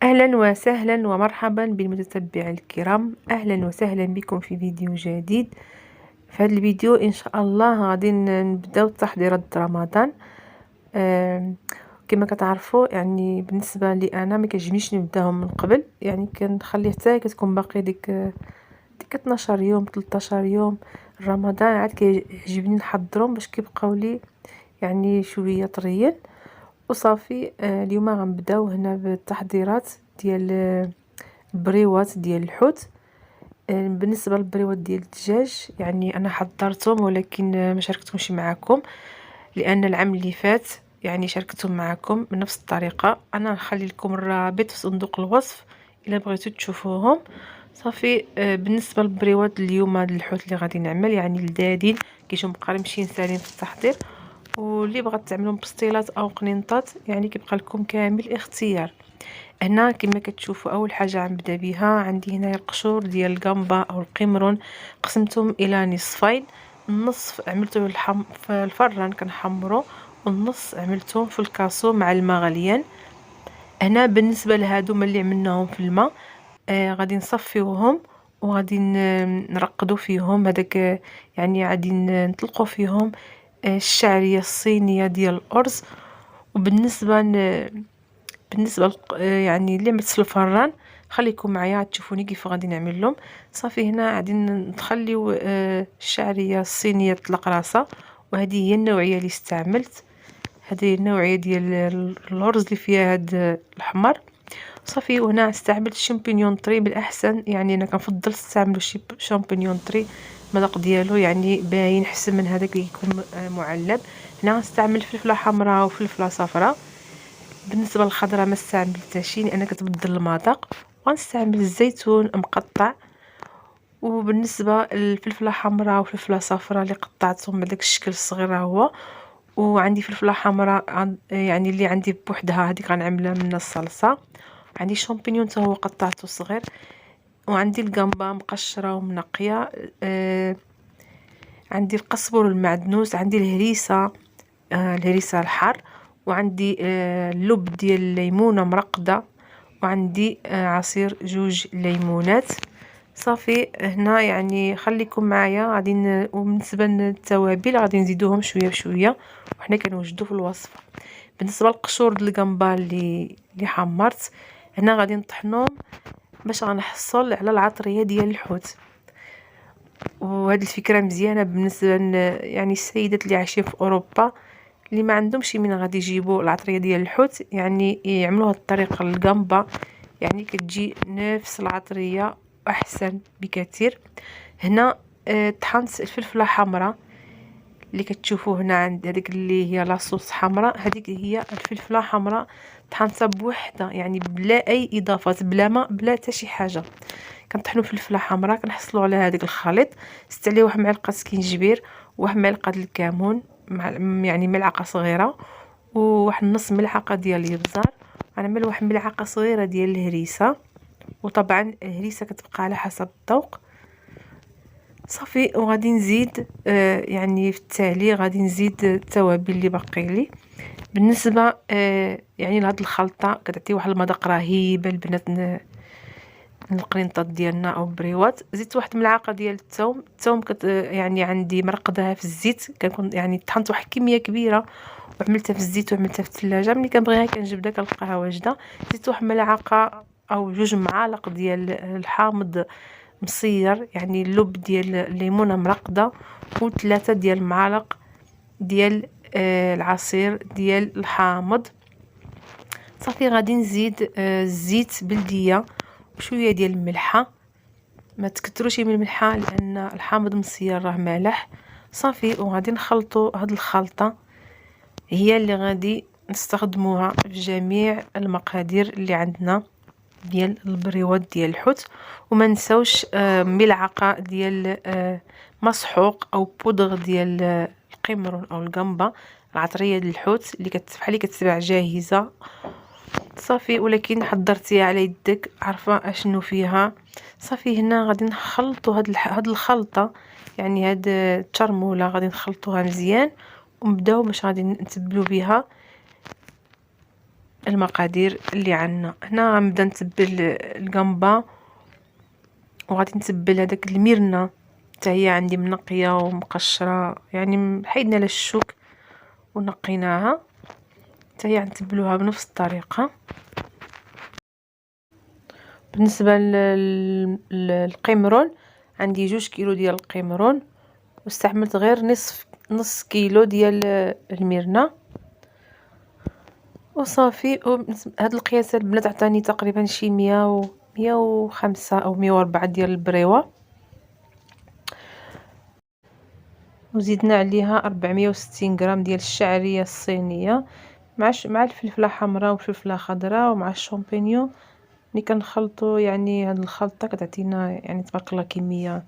أهلا وسهلا ومرحبا بالمتتبعين الكرام، أهلا وسهلا بكم في فيديو جديد. في هذا الفيديو إن شاء الله غادي نبداو تحضيرات رمضان. كما كتعرفوا يعني بالنسبة لي أنا ما كيعجبنيش نبداهم من قبل، يعني كنخليه حتى كتكون باقي ديك 12 يوم 13 يوم رمضان، عاد كيعجبني نحضرهم باش كيبقاو لي يعني شوية طريين وصافي. اليوم غنبداو هنا بالتحضيرات ديال البريوات ديال الحوت. بالنسبه للبريوات ديال الدجاج يعني انا حضرتهم، ولكن ما شاركتهمش معكم لان العام اللي فات يعني شاركتهم معكم بنفس الطريقه. انا نخلي لكم الرابط في صندوق الوصف الا بغيتو تشوفوهم. صافي. بالنسبه للبريوات اليوم هاد الحوت اللي غادي نعمل يعني الدادين كيجيو مقرمشين سالين في التحضير، واللي بغات تعملهم بسطيلات او قنينطات يعني كيبقى لكم كامل الاختيار. هنا كما كتشوفوا اول حاجه غنبدا بها عندي هنا القشور ديال الجامبا او القمرون، قسمتهم الى نصفين. النصف عملته في الفران كنحمرو، والنص عملته في الكاسو مع الماء غليان. هنا بالنسبه لهادو اللي عملناهم في الماء غادي نصفيوهم وغادي نرقدوا فيهم هذاك، يعني غادي نطلقوا فيهم الشعريه الصينيه ديال الارز. وبالنسبه يعني اللي عملت في الفران خليكم معايا تشوفوني كيف غادي نعمل لهم. صافي هنا غادي نخليو الشعريه الصينيه تطلق راسها، وهذه هي النوعيه اللي استعملت. هذه هي النوعيه ديال الارز اللي فيها هاد الاحمر. صافي. وهنا استعملت شامبينيون طري بالاحسن، يعني انا كنفضل تستعملوا شي شامبينيون طري، المذاق ديالو يعني باين احسن من هذاك اللي يكون معلب. هنا غنستعمل فلفله حمراء وفلفله صفراء. بالنسبه للخضره ما استعملتهاش لان كتبدل المذاق. وغنستعمل الزيتون مقطع. وبالنسبه للفلفله حمراء وفلفله صفراء اللي قطعتهم بداك الشكل الصغير هو. وعندي فلفله حمراء يعني اللي عندي بوحدها هذيك غنعملها منها الصلصه. عندي شامبينيون حتى هو قطعته صغير. وعندي الجامبا مقشره ومنقيه. عندي القزبر والمعدنوس، عندي الهريسه، الهريسه الحار. وعندي اللب ديال الليمونه مرقده. وعندي عصير 2 ليمونات. صافي. هنا يعني خليكم معايا غادي وبالنسبه للتوابل غادي نزيدوهم شويه بشويه وحنا كنوجدوا في الوصفه. بالنسبه للقشور ديال الجمبه اللي حمرت، هنا غادي نطحنهم باش غنحصل على العطريه ديال الحوت. وهذه الفكره مزيانه بالنسبه يعني السيدات اللي عايشين في اوروبا اللي ما عندهمش من غادي يجيبوا العطريه ديال الحوت، يعني يعملوها الطريقه الجامبه، يعني كتجي نفس العطريه احسن بكثير. هنا طحنت الفلفله حمراء اللي كتشوفوا هنا عند هذيك اللي هي لاصوص حمراء، هذيك هي الفلفله حمراء طحنتها بوحده، يعني بلا اي اضافات، بلا ما بلا حتى شي حاجه. كنطحنوا فلفله حمراء كنحصلوا على هذاك الخليط. زدت عليه واحد معلقه سكينجبير، واحد معلقه الكمون، يعني ملعقه صغيره، وواحد نص ملعقه ديال الابزار. غنعمل واحد ملعقه صغيره ديال الهريسه، وطبعا الهريسه كتبقى على حسب الذوق. صافي. وغادي نزيد يعني في التالي غادي نزيد التوابل اللي باقي لي. بالنسبه يعني لهاد الخلطه كتعطي واحد المذاق رهيب البنات القرينطات ديالنا او البريوات. زدت واحد ملعقه ديال الثوم يعني عندي مرقدها في الزيت، كنكون يعني طحنت واحد كميه كبيره وعملتها في الزيت وعملتها في الثلاجه، ملي كنبغيها كنجبدها كنلقاها واجده. زدت واحد ملعقه او 2 معالق ديال الحامض مصير، يعني اللب ديال الليمونه مرقده، و3 ديال المعالق ديال العصير ديال الحامض. صافي. غادي نزيد الزيت بلديه وشويه ديال الملحه، ما تكتروش من الملحه لان الحامض مصير راه مالح. صافي. وغادي نخلطوا هاد الخلطه هي اللي غادي نستخدموها في جميع المقادير اللي عندنا ديال البريوات ديال الحوت. وما نساوش ملعقه ديال مسحوق او بودغ ديال القمرون او الجامبا، العطريه ديال الحوت اللي بحال اللي كتباع جاهزه. صافي. ولكن حضرتيها على يدك عارفه اشنو فيها. صافي. هنا غادي نخلطوا هاد الخلطه، يعني هاد الترموله غادي نخلطوها مزيان ونبداو باش غادي نتبلو بها. المقادير اللي عندنا هنا. غنبدا نتبل القنبه، وغادي نتبل هذاك الميرنه حتى هي عندي منقيه ومقشره، يعني حيدنا لها الشوك ونقيناها حتى هي غنتبلوها بنفس الطريقه. بالنسبه للقمرون عندي 2 كيلو ديال القمرون، واستعملت غير نص كيلو ديال الميرنه وصافي. هاد القياس البنات عطاني تقريبا شي 105 او 104 ديال البريوه، وزيدنا عليها 460 غرام ديال الشعريه الصينيه مع الفلفله حمراء وفلفله خضراء ومع الشامبينيون. ملي كنخلطوا يعني هاد الخلطه كتعطينا يعني تبارك الله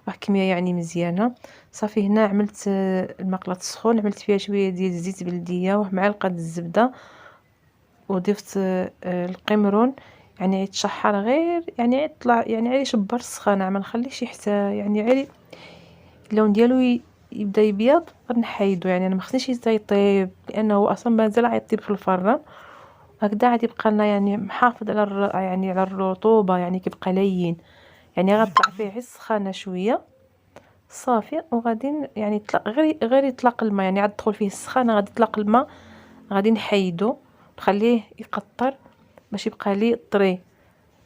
واحد الكميه يعني مزيانه. صافي هنا عملت المقله السخون، عملت فيها شويه ديال الزيت بلديه وواحد معلقه الزبده، وضفت القمرون يعني يتشحر غير يعني يطلع يعني غير يشبر السخانه، ما نخليش حتى يعني غير اللون ديالو يبدا يبيض غنحيدو. يعني انا ما خصنيش يطيب لانه اصلا مازال غيطيب في الفران هكذا، غادي يبقى لنا يعني محافظ على يعني على الرطوبه، يعني كيبقى لين، يعني غطلع فيه غير السخانه شويه صافي. وغادي يعني غير يطلق الماء، يعني عاد تدخل فيه السخانه غادي يطلق الماء، غادي نحيدو نخليه يقطر باش يبقى لي طري.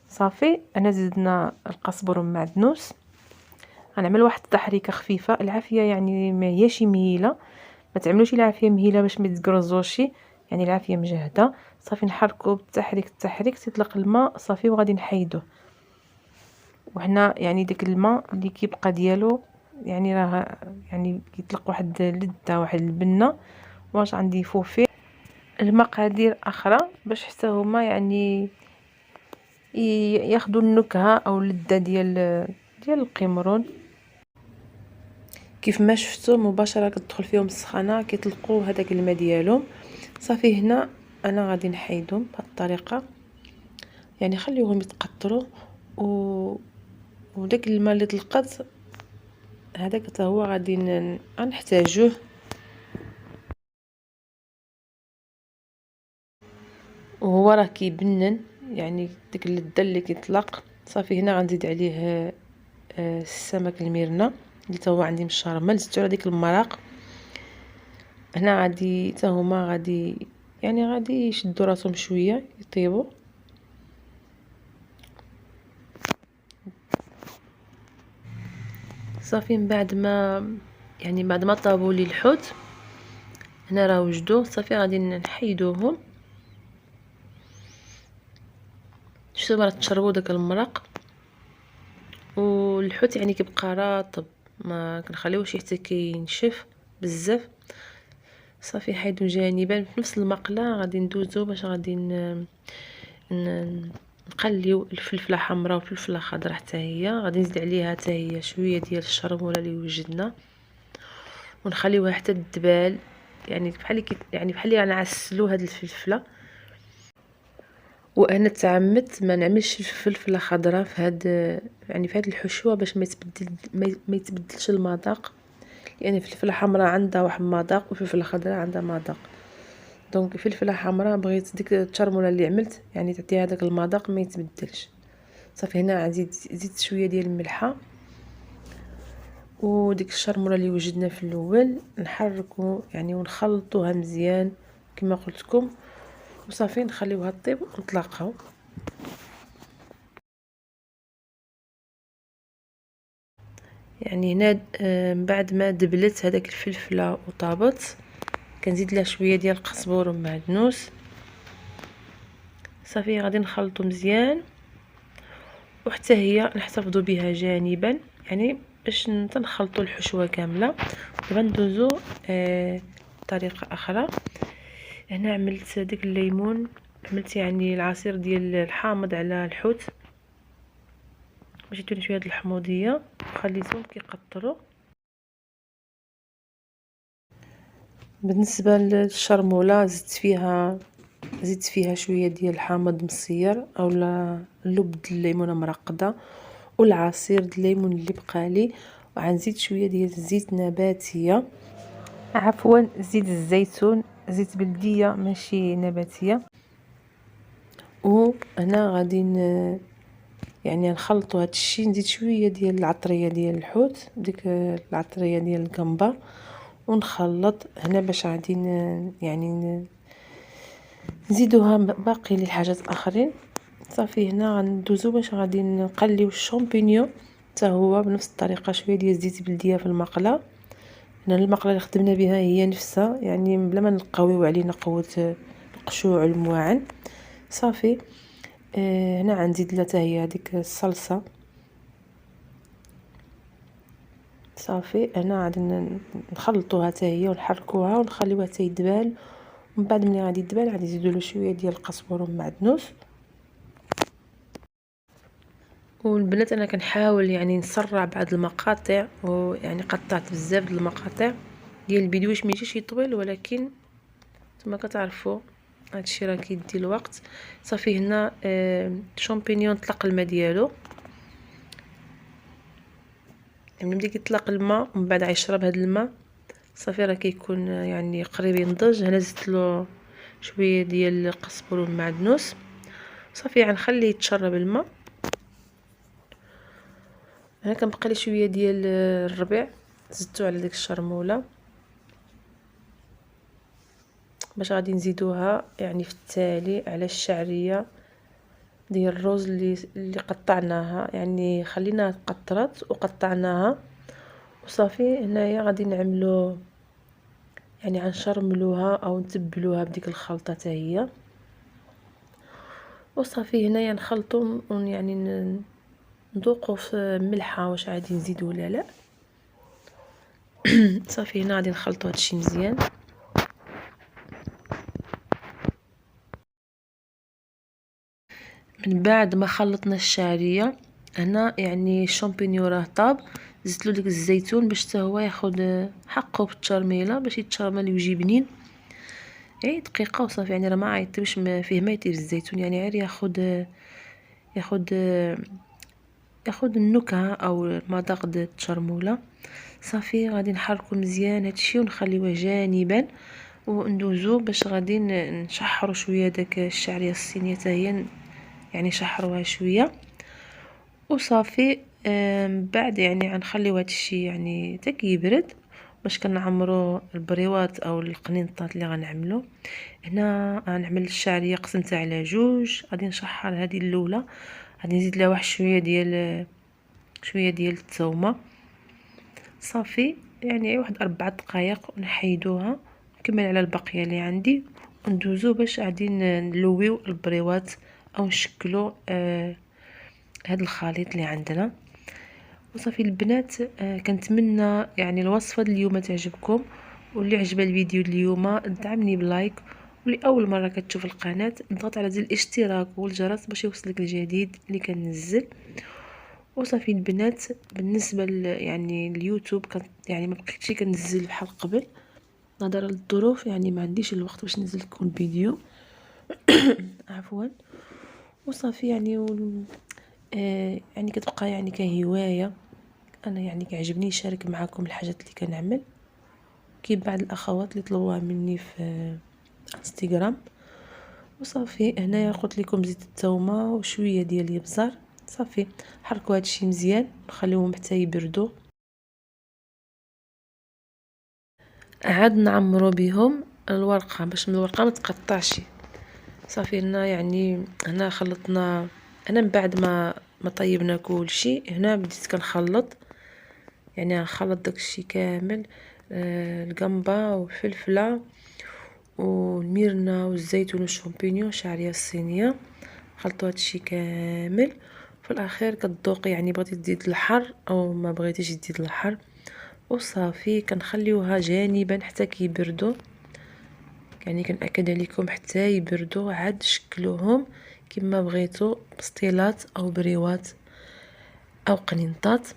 صافي انا زدنا القزبر والمعدنوس، غنعمل واحد التحريكه خفيفه. العافيه يعني ما هياش مهيله، ما تعملوش العافيه مهيله باش ما تقرزوش، يعني العافيه مجهده. صافي نحركو بالتحريك تطلق الماء صافي وغادي نحيدوه. وهنا يعني داك الماء اللي كيبقى ديالو يعني راه يعني كيطلق واحد اللذه واحد البنه. واش عندي فوفي المقادير اخرى باش حتى هما يعني ياخذوا النكهه او اللذه ديال القمرون. كيف ما شفتوا مباشره كتدخل فيهم السخانه كيطلقوا هذاك الماء ديالهم. صافي هنا انا غادي نحيدهم بهذه الطريقه، يعني خليوهم يتقطروا وداك الماء اللي طلقت هذاك حتى هو غادي نحتاجوه. وهو راه كيبنن يعني داك اللذه اللي كيطلق. صافي هنا غنزيد عليه السمك الميرنه اللي هو عندي مشرمل، زدت على ديك المراق. هنا غادي حتى هما غادي يعني غادي يشدوا راسهم شويه يطيبوا. صافي من بعد ما طابوا لي الحوت هنا راه وجدوا. صافي غادي نحيدوهم. شفتوا راه تشربوا داك المرق، والحوت يعني كيبقى رطب ما كنخليوش حتى كينشف بزاف. صافي حيدو جانبا. في نفس المقله غادي ندوزو باش غادي نقليو الفلفله حمراء والفلفله خضراء حتى هي غادي نزيد عليها حتى هي شويه ديال الشرموله اللي وجدنا، ونخليوها حتى تدبال يعني بحال اللي غنعسلو هاد الفلفله. وانا تعمدت ما نعملش الفلفله خضراء في هاد الحشوه باش ما يتبدلش المذاق، لان الفلفله حمراء عندها واحد المذاق والفلفله خضراء عندها مذاق. دونك الفلفله حمراء بغيت ديك التشرموله اللي عملت يعني تعطيها داك المذاق ما يتبدلش. صافي هنا زيدت شويه ديال الملحه وديك الشرموله اللي وجدنا في الاول نحركو يعني ونخلطوها مزيان كما قلت لكم، وصافي نخليوها طيب ونطلقها. يعني هنا من بعد ما دبلت هذاك الفلفله وطابت كنزيد لها شويه ديال القزبر ومعدنوس. صافي غادي نخلطو مزيان وحتى هي نحتفظوا بها جانبا يعني باش نخلطوا الحشوه كامله. دابا ندوزو طريقه اخرى. هنا عملت داك الليمون، عملت يعني العصير ديال الحامض على الحوت باش يديروا شويه الحموضيه وخليتهم كيقطروا. بالنسبه للشرموله زدت فيها شويه ديال الحامض مصير اولا اللب د الليمونه مرقده والعصير د الليمون اللي بقالي، وغنزيد شويه ديال الزيت نباتيه، عفوا زيت الزيتون، زيت بلديه ماشي نباتيه. وهنا غادي يعني نخلطوا هذا الشيء. نزيد شويه ديال العطريه ديال الحوت، ديك العطريه ديال الكمبر، ونخلط هنا باش غادي يعني نزيدوها باقي الحاجات الاخرين. صافي هنا غندوزو باش غادي نقليو الشامبينيون حتى هو بنفس الطريقه، شويه ديال الزيت بلديه في المقله. هنا المقله اللي خدمنا بها هي نفسها، يعني بلا ما نقويو علينا قوه القشوع المواعن. صافي هنا غنزيد لها حتى هي هذيك الصلصه. صافي هنا غادي نخلطوها حتى هي ونحركوها ونخليوها حتى يدبال. ومن بعد ملي غادي يدبال غادي نزيدو له شويه ديال القزبر والمعدنوس. والبنات انا كنحاول يعني نسرع بعض المقاطع، ويعني قطعت بزاف د المقاطع ديال الفيديو باش ما يجيش يطول، ولكن كما كتعرفوا هادشي راه كيدي الوقت. صافي هنا الشامبينيون طلق الماء ديالو، يعني ملي كيطلق الماء ومن بعد غيشرب هذا الماء صافي راه كيكون يعني قريب ينضج. هنا زدت له شويه ديال القزبر والمعدنوس. صافي غنخليه يتشرب الماء. هنا كنبقى لي شويه ديال الربيع زدتو على ديك الشرموله باش غادي نزيدوها يعني في التالي على الشعريه ديال الروز اللي قطعناها، يعني خليناها تقطرات وقطعناها. وصافي هنايا غادي نعملو يعني غنشرملوها او نتبلوها بديك الخلطه حتى هي. وصافي هنايا نخلطو يعني نذوقوا في ملحه واش غادي نزيدو ولا لا. صافي هنا غادي نخلطوا هادشي مزيان. من بعد ما خلطنا الشعريه هنا يعني الشامبينيون راه طاب، زدت له ديك الزيتون باش حتى هو ياخذ حقه في التشرميله باش يتشرمل ويجي بنين. اي دقيقه وصافي، يعني راه ما عيطيوش فيه ما يطيب الزيتون، يعني غير ياخذ النكهه او المذاق ديال التشرموله. صافي غادي نحركو مزيان هادشي ونخليوه جانبا، وندوزو باش غادي نشحروا شويه داك الشعريه الصينيه حتى هي، يعني شحروها شويه. وصافي من بعد يعني غنخليو هادشي يعني حتى كيبرد باش كنعمرو البريوات او القنينطات اللي غنعملو. هنا غنعمل الشعريه قسمتها على جوج، غادي نشحر هذه الاولى، غادي نزيد لها واحد شويه ديال الثومه. صافي يعني واحد 4 دقائق ونحيدوها، نكمل على البقيه اللي عندي وندوزو باش غادي نلويو البريوات او نشكلو هذا الخليط اللي عندنا. وصافي البنات كنتمنى يعني الوصفه اليوم تعجبكم، واللي عجب الفيديو اليوم دعمني بلايك، واللي اول مره كتشوف القناه اضغط على زر الاشتراك والجرس باش يوصلك الجديد اللي كننزل. وصافي البنات بالنسبه يعني اليوتيوب يعني ما بقيتش كنزل بحال قبل نظرا للظروف، يعني ما عنديش الوقت باش ننزل لكم فيديو. عفوا. وصافي يعني يعني كتبقى يعني كهوايه، انا يعني كيعجبني نشارك معكم الحاجات اللي كنعمل. كاين بعض الاخوات اللي طلبوها مني في انستغرام. وصافي هنايا قلت لكم زيت الثومه وشويه ديال الابزار. صافي حركوا هادشي مزيان نخليوهم حتى يبردوا، عاد نعمروا بهم الورقه باش من الورقه ما تقطعش. صافي هنا يعني هنا خلطنا، انا من بعد ما طيبنا كلشي هنا بديت كنخلط، يعني نخلط داكشي كامل، القنبه والفلفله والميرنا والزيتون والشامبينيون الشعريه الصينيه. خلطوا هادشي كامل في الاخير كتذوقي، يعني بغيتي تزيد الحر او ما بغيتيش تزيد الحر. وصافي كنخليوها جانبا حتى كيبردوا، يعني كنأكد عليكم حتى يبردوا عاد شكلوهم كما بغيتوا، بسطيلات او بريوات او قنينطات.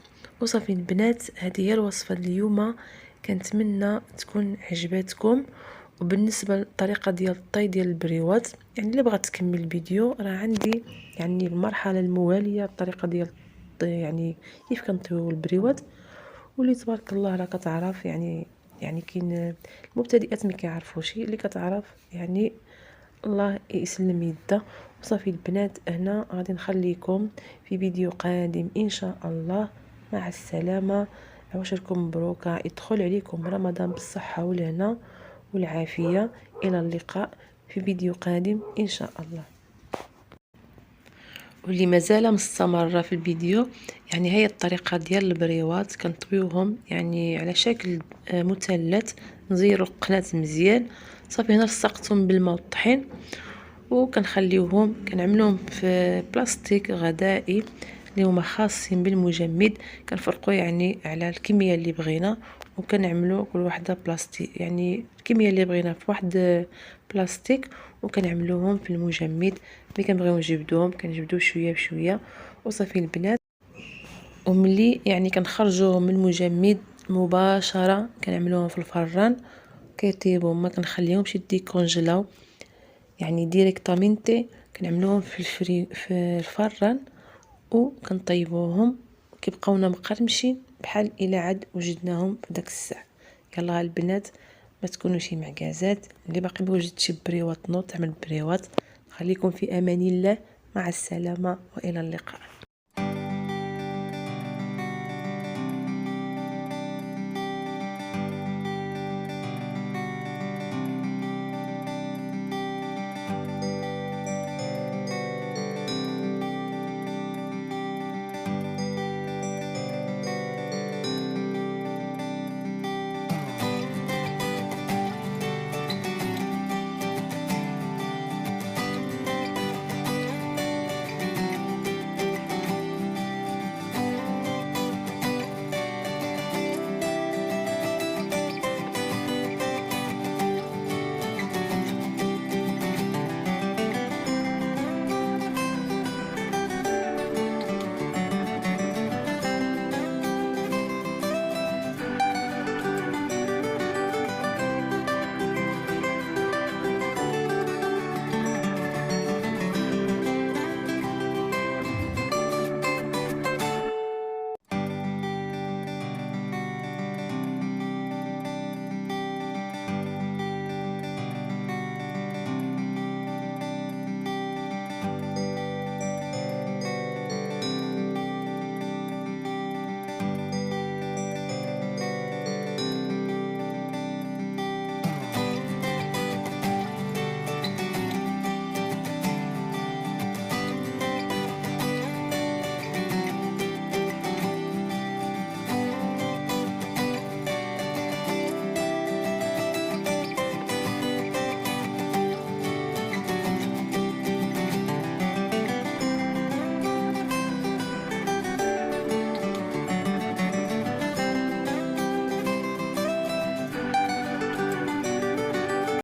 وصافي البنات هذه هي الوصفه اليوم، كنتمنى تكون عجبتكم. وبالنسبه للطريقه ديال الطي ديال البريوات، يعني اللي بغات تكمل الفيديو راه عندي يعني المرحله المواليه الطريقه ديال يعني كيف كنطيو البريوات، واللي تبارك الله راه كتعرف يعني كاين المبتدئات ما كيعرفوش، اللي كتعرف يعني الله يسلم يده. وصافي البنات، هنا غادي نخليكم في فيديو قادم ان شاء الله. مع السلامه، عواشركم مبروكه، يدخل عليكم رمضان بالصحه والهنا والعافيه. الى اللقاء في فيديو قادم ان شاء الله. واللي مازال مستمره في الفيديو، يعني هي الطريقه ديال البريوات، كنطويوهم يعني على شكل مثلث، نزيروا القناه مزيان. صافي هنا لصقتهم بالماء والطحين، وكنخليوهم كنعملوهم في بلاستيك غذائي اللي هما خاصين بالمجمد. كنفرقوا يعني على الكميه اللي بغينا، وكنعملوا كل وحده بلاستيك، يعني الكميه اللي بغينا في واحد بلاستيك، وكنعملوهم في المجمد. ملي كنبغيو نجبدوهم كنجبدو شويه بشويه. وصافي البنات، وملي يعني كنخرجوهم من المجمد مباشره كنعملوهم في الفران كيطيبوا، ما كنخليهمش يديكونجلاو يعني ديريكتامينتي. كنعملوهم في الفران وكنطيبوهم كيبقاونا مقرمشين بحال الا عاد وجدناهم في داك الساعه. يلا البنات، ما تكونوش معكازات. اللي باقي ما وجدتش بريوات نوض تعمل بريوات. خليكم في امان الله. مع السلامه والى اللقاء.